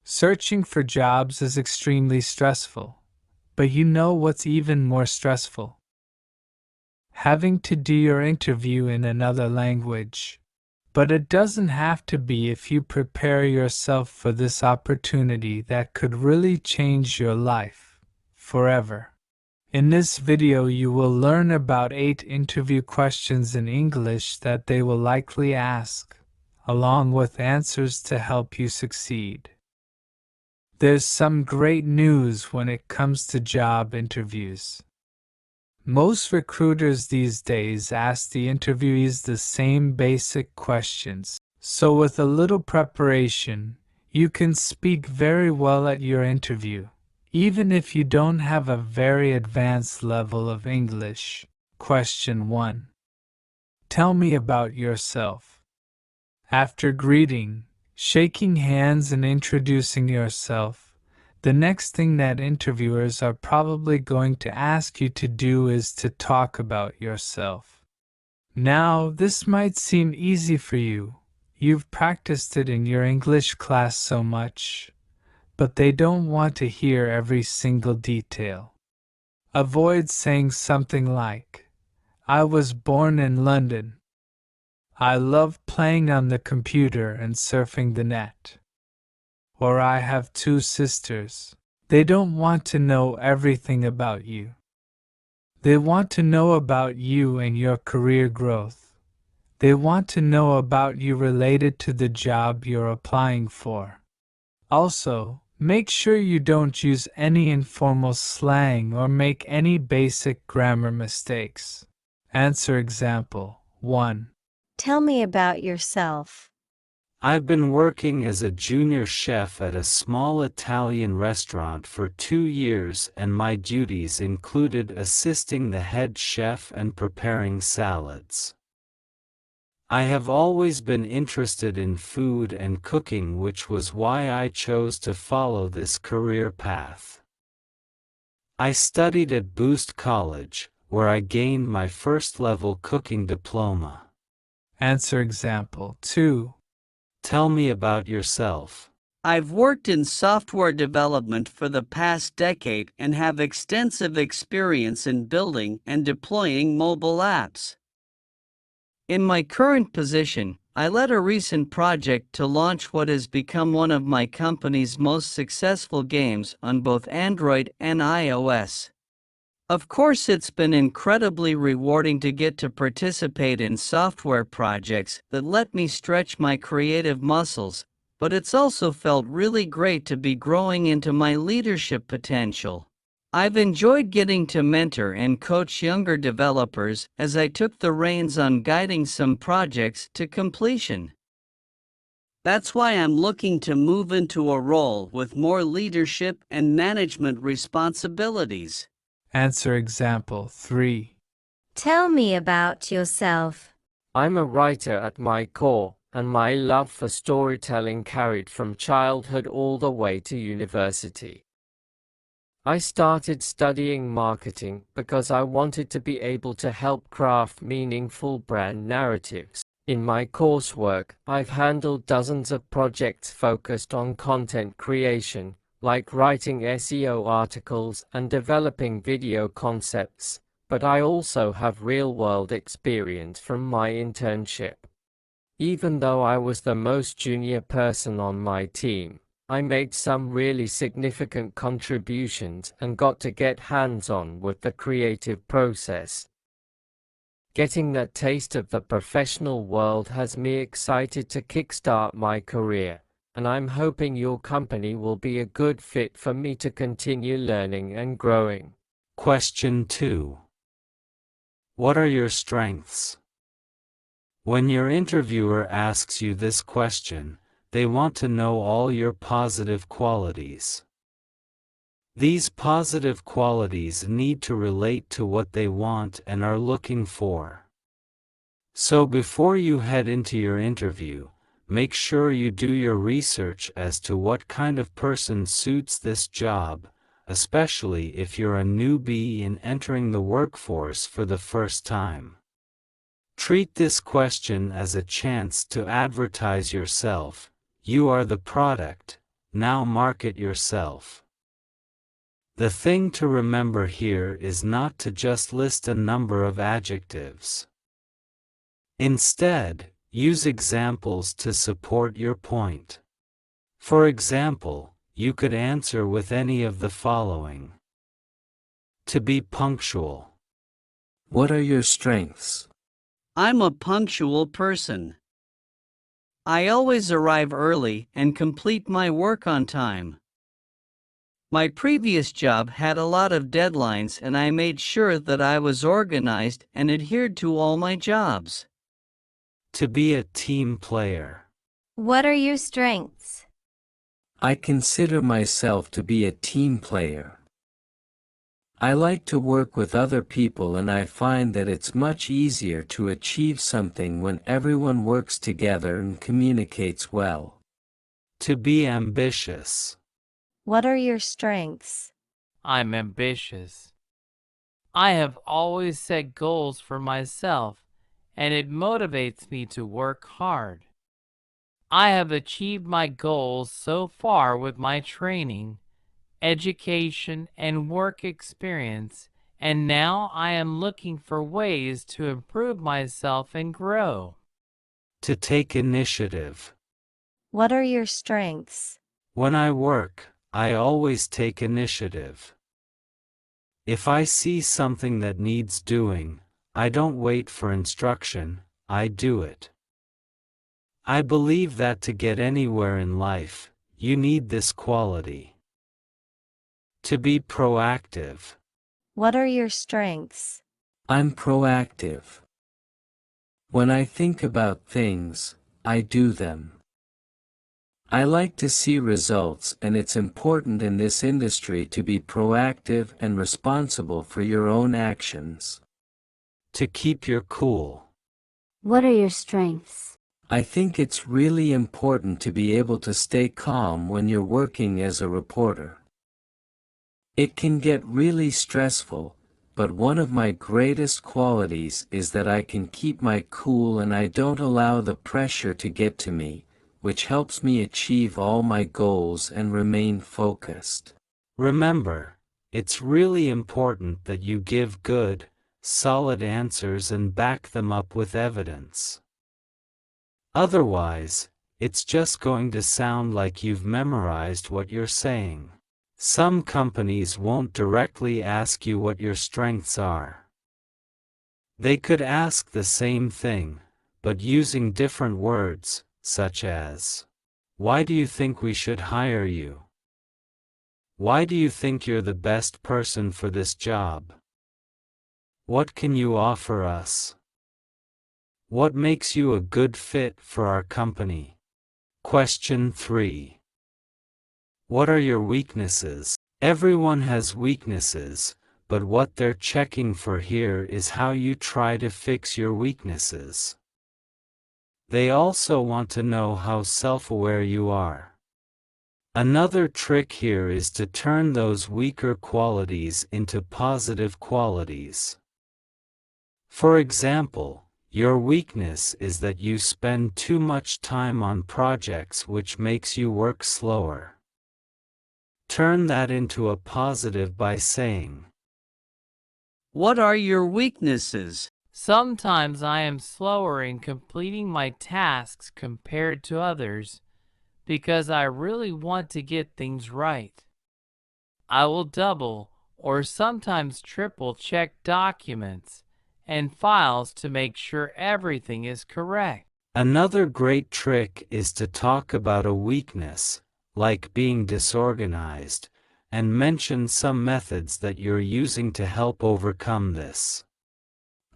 Searching for jobs is extremely stressful, but you know what's even more stressful? Having to do your interview in another language. But it doesn't have to be if you prepare yourself for this opportunity that could really change your life forever. In this video, you will learn about 8 interview questions in English that they will likely ask, along with answers to help you succeed. There's some great news when it comes to job interviews. Most recruiters these days ask the interviewees the same basic questions, so with a little preparation, you can speak very well at your interview, even if you don't have a very advanced level of English. Question 1. Tell me about yourself. After greeting, shaking hands and introducing yourself, the next thing that interviewers are probably going to ask you to do is to talk about yourself. Now, this might seem easy for you. You've practiced it in your English class so much, but they don't want to hear every single detail. Avoid saying something like, "I was born in London. I love playing on the computer and surfing the net." Or "I have 2 sisters." They don't want to know everything about you. They want to know about you and your career growth. They want to know about you related to the job you're applying for. Also, make sure you don't use any informal slang or make any basic grammar mistakes. Answer example 1. Tell me about yourself. I've been working as a junior chef at a small Italian restaurant for 2 years, and my duties included assisting the head chef and preparing salads. I have always been interested in food and cooking, which was why I chose to follow this career path. I studied at Boost College, where I gained my first-level cooking diploma. Answer example 2. Tell me about yourself. I've worked in software development for the past decade and have extensive experience in building and deploying mobile apps. In my current position, I led a recent project to launch what has become one of my company's most successful games on both Android and iOS. Of course, it's been incredibly rewarding to get to participate in software projects that let me stretch my creative muscles, but it's also felt really great to be growing into my leadership potential. I've enjoyed getting to mentor and coach younger developers as I took the reins on guiding some projects to completion. That's why I'm looking to move into a role with more leadership and management responsibilities. Answer example 3. Tell me about yourself. I'm a writer at my core, and my love for storytelling carried from childhood all the way to university. I started studying marketing because I wanted to be able to help craft meaningful brand narratives. In my coursework, I've handled dozens of projects focused on content creation, like writing SEO articles and developing video concepts, but I also have real-world experience from my internship. Even though I was the most junior person on my team, I made some really significant contributions and got to get hands-on with the creative process. Getting that taste of the professional world has me excited to kickstart my career, and I'm hoping your company will be a good fit for me to continue learning and growing. Question 2. What are your strengths? When your interviewer asks you this question, they want to know all your positive qualities. These positive qualities need to relate to what they want and are looking for. So before you head into your interview, make sure you do your research as to what kind of person suits this job, especially if you're a newbie in entering the workforce for the first time. Treat this question as a chance to advertise yourself. You are the product, now market yourself. The thing to remember here is not to just list a number of adjectives. Instead, use examples to support your point. For example, you could answer with any of the following. To be punctual. What are your strengths? I'm a punctual person. I always arrive early and complete my work on time. My previous job had a lot of deadlines and I made sure that I was organized and adhered to all my jobs. To be a team player. What are your strengths? I consider myself to be a team player. I like to work with other people and I find that it's much easier to achieve something when everyone works together and communicates well. To be ambitious. What are your strengths? I'm ambitious. I have always set goals for myself, and it motivates me to work hard. I have achieved my goals so far with my training, education, and work experience, and now I am looking for ways to improve myself and grow. To take initiative. What are your strengths? When I work, I always take initiative. If I see something that needs doing, I don't wait for instruction, I do it. I believe that to get anywhere in life, you need this quality. To be proactive. What are your strengths? I'm proactive. When I think about things, I do them. I like to see results, and it's important in this industry to be proactive and responsible for your own actions. To keep your cool. What are your strengths? I think it's really important to be able to stay calm when you're working as a reporter. It can get really stressful, but one of my greatest qualities is that I can keep my cool and I don't allow the pressure to get to me, which helps me achieve all my goals and remain focused. Remember, it's really important that you give good, solid answers and back them up with evidence. Otherwise, it's just going to sound like you've memorized what you're saying. Some companies won't directly ask you what your strengths are. They could ask the same thing, but using different words, such as, "Why do you think we should hire you? Why do you think you're the best person for this job? What can you offer us? What makes you a good fit for our company?" Question 3. What are your weaknesses? Everyone has weaknesses, but what they're checking for here is how you try to fix your weaknesses. They also want to know how self-aware you are. Another trick here is to turn those weaker qualities into positive qualities. For example, your weakness is that you spend too much time on projects which makes you work slower. Turn that into a positive by saying, What are your weaknesses? Sometimes I am slower in completing my tasks compared to others because I really want to get things right. I will double or sometimes triple check documents and files to make sure everything is correct. Another great trick is to talk about a weakness, like being disorganized, and mention some methods that you're using to help overcome this.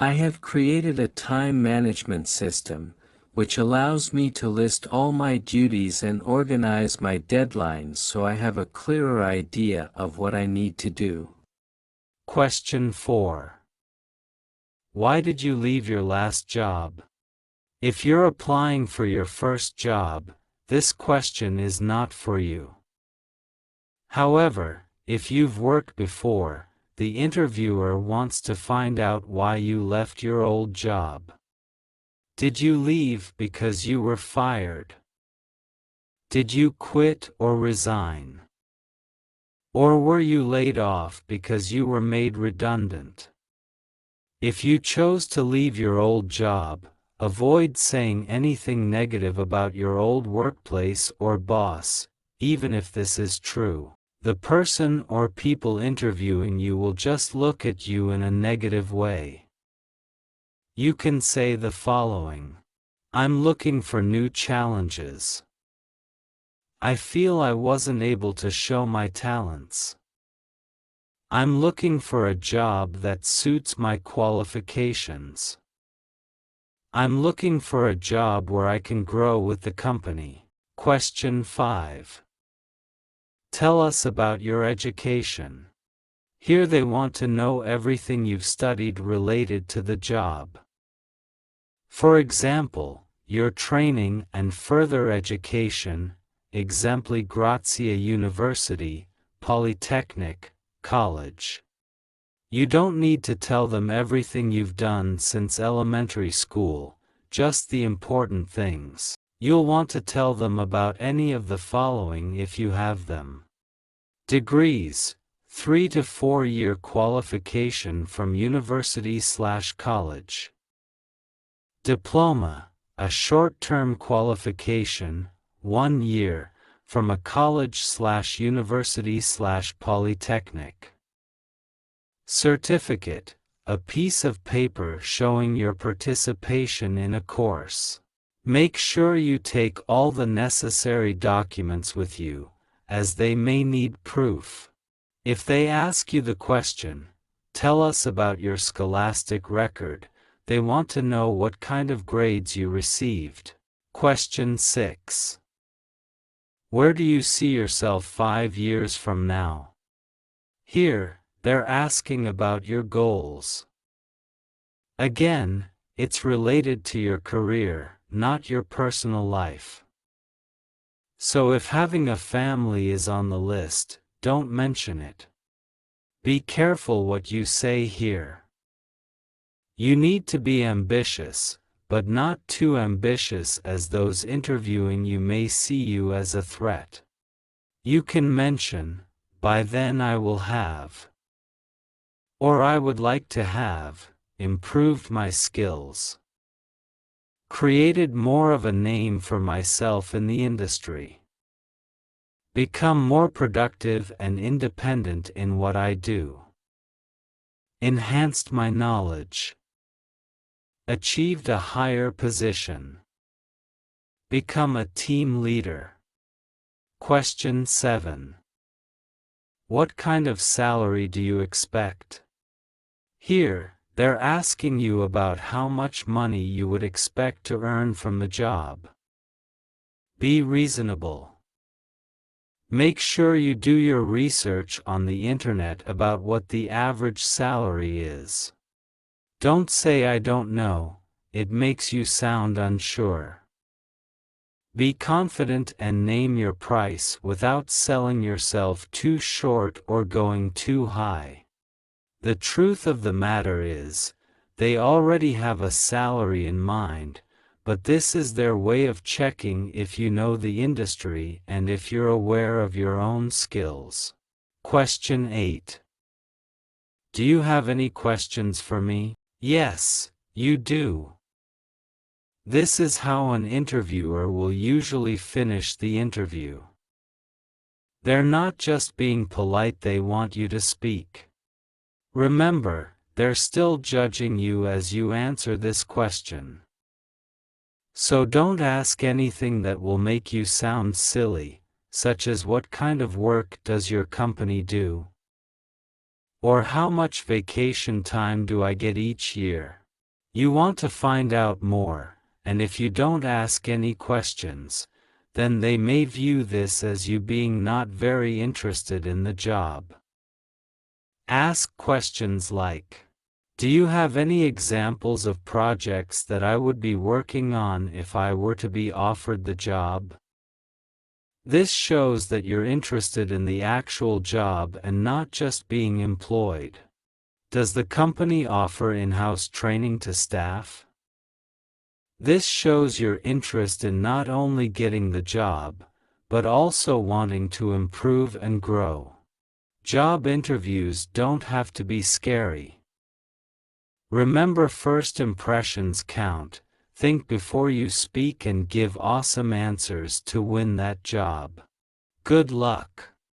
I have created a time management system, which allows me to list all my duties and organize my deadlines so I have a clearer idea of what I need to do. Question 4. Why did you leave your last job? If you're applying for your first job, this question is not for you. However, if you've worked before, the interviewer wants to find out why you left your old job. Did you leave because you were fired? Did you quit or resign? Or were you laid off because you were made redundant? If you chose to leave your old job, avoid saying anything negative about your old workplace or boss, even if this is true. The person or people interviewing you will just look at you in a negative way. You can say the following: I'm looking for new challenges. I feel I wasn't able to show my talents. I'm looking for a job that suits my qualifications. I'm looking for a job where I can grow with the company. Question 5. Tell us about your education. Here they want to know everything you've studied related to the job. For example, your training and further education, exempli Grazia University, Polytechnic, college. You don't need to tell them everything you've done since elementary school, just the important things. You'll want to tell them about any of the following if you have them. Degrees, 3 to 4 year qualification from university/college. Diploma, a short-term qualification, 1 year, from a college/university/polytechnic. Certificate, a piece of paper showing your participation in a course. Make sure you take all the necessary documents with you, as they may need proof. If they ask you the question, tell us about your scholastic record, they want to know what kind of grades you received. Question 6. Where do you see yourself 5 years from now? Here, they're asking about your goals. Again, it's related to your career, not your personal life. So if having a family is on the list, don't mention it. Be careful what you say here. You need to be ambitious, but not too ambitious as those interviewing you may see you as a threat. You can mention, by then I will have, or I would like to have, improved my skills, created more of a name for myself in the industry, become more productive and independent in what I do, enhanced my knowledge, achieved a higher position, become a team leader. Question 7. What kind of salary do you expect? Here, they're asking you about how much money you would expect to earn from the job. Be reasonable. Make sure you do your research on the internet about what the average salary is. Don't say I don't know, it makes you sound unsure. Be confident and name your price without selling yourself too short or going too high. The truth of the matter is, they already have a salary in mind, but this is their way of checking if you know the industry and if you're aware of your own skills. Question 8. Do you have any questions for me? Yes, you do. This is how an interviewer will usually finish the interview. They're not just being polite, they want you to speak. Remember, they're still judging you as you answer this question. So don't ask anything that will make you sound silly, such as what kind of work does your company do? Or how much vacation time do I get each year? You want to find out more, and if you don't ask any questions, then they may view this as you being not very interested in the job. Ask questions like, do you have any examples of projects that I would be working on if I were to be offered the job? This shows that you're interested in the actual job and not just being employed. Does the company offer in-house training to staff? This shows your interest in not only getting the job, but also wanting to improve and grow. Job interviews don't have to be scary. Remember, first impressions count. Think before you speak and give awesome answers to win that job. Good luck.